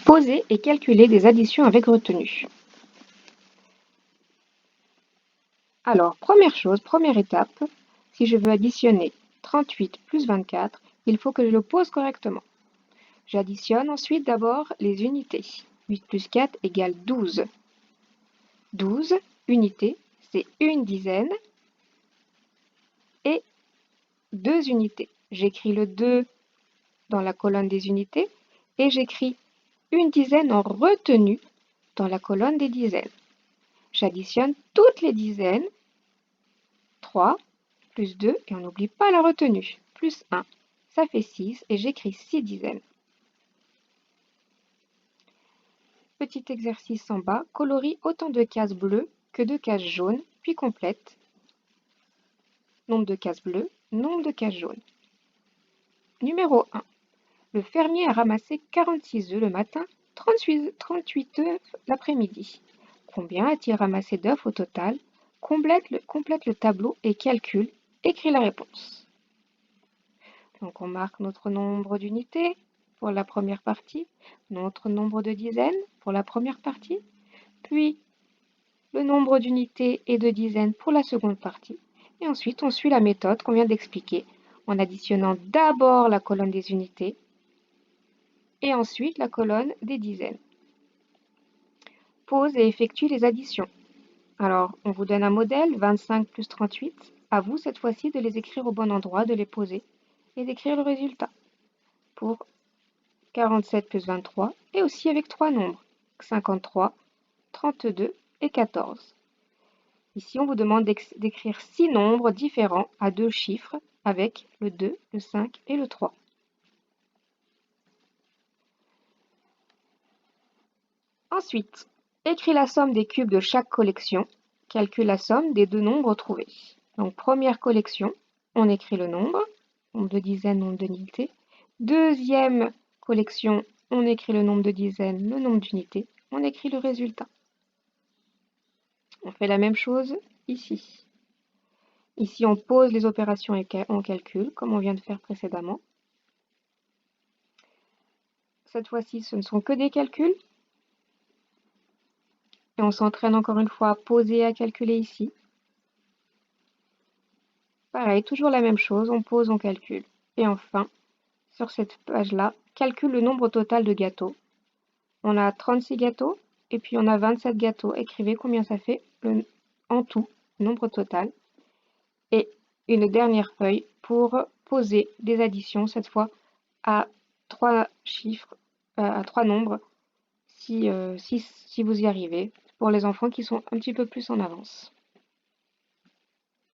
Poser et calculer des additions avec retenue. Alors, première chose, première étape, si je veux additionner 38 plus 24, il faut que je le pose correctement. J'additionne ensuite d'abord les unités. 8 plus 4 égale 12. 12 unités, c'est une dizaine et 2 unités. J'écris le 2 dans la colonne des unités et j'écris une dizaine en retenue dans la colonne des dizaines. J'additionne toutes les dizaines, 3 plus 2, et on n'oublie pas la retenue, plus 1, ça fait 6, et j'écris 6 dizaines. Petit exercice en bas, colorie autant de cases bleues que de cases jaunes, puis complète. Nombre de cases bleues, nombre de cases jaunes. Numéro 1. Le fermier a ramassé 46 œufs le matin, 38 œufs l'après-midi. Combien a-t-il ramassé d'œufs au total? Complète le tableau et calcule. Écris la réponse. Donc on marque notre nombre d'unités pour la première partie, notre nombre de dizaines pour la première partie, puis le nombre d'unités et de dizaines pour la seconde partie. Et ensuite, on suit la méthode qu'on vient d'expliquer en additionnant d'abord la colonne des unités et ensuite la colonne des dizaines. Pose et effectue les additions. Alors, on vous donne un modèle, 25 plus 38. À vous, cette fois-ci, de les écrire au bon endroit, de les poser et d'écrire le résultat. Pour 47 plus 23, et aussi avec 3 nombres, 53, 32 et 14. Ici, on vous demande d'écrire 6 nombres différents à 2 chiffres avec le 2, le 5 et le 3. Ensuite, écris la somme des cubes de chaque collection. Calcule la somme des deux nombres trouvés. Donc, première collection, on écrit le nombre de dizaines, nombre d'unités. Deuxième collection, on écrit le nombre de dizaines, le nombre d'unités. On écrit le résultat. On fait la même chose ici. Ici, on pose les opérations et on calcule, comme on vient de faire précédemment. Cette fois-ci, ce ne sont que des calculs. Et on s'entraîne encore une fois à poser et à calculer ici. Pareil, toujours la même chose, on pose, on calcule. Et enfin, sur cette page-là, calcule le nombre total de gâteaux. On a 36 gâteaux, et puis on a 27 gâteaux. Écrivez combien ça fait en tout, nombre total. Et une dernière feuille pour poser des additions, cette fois à 3 chiffres, à 3 nombres, si vous y arrivez, pour les enfants qui sont un petit peu plus en avance.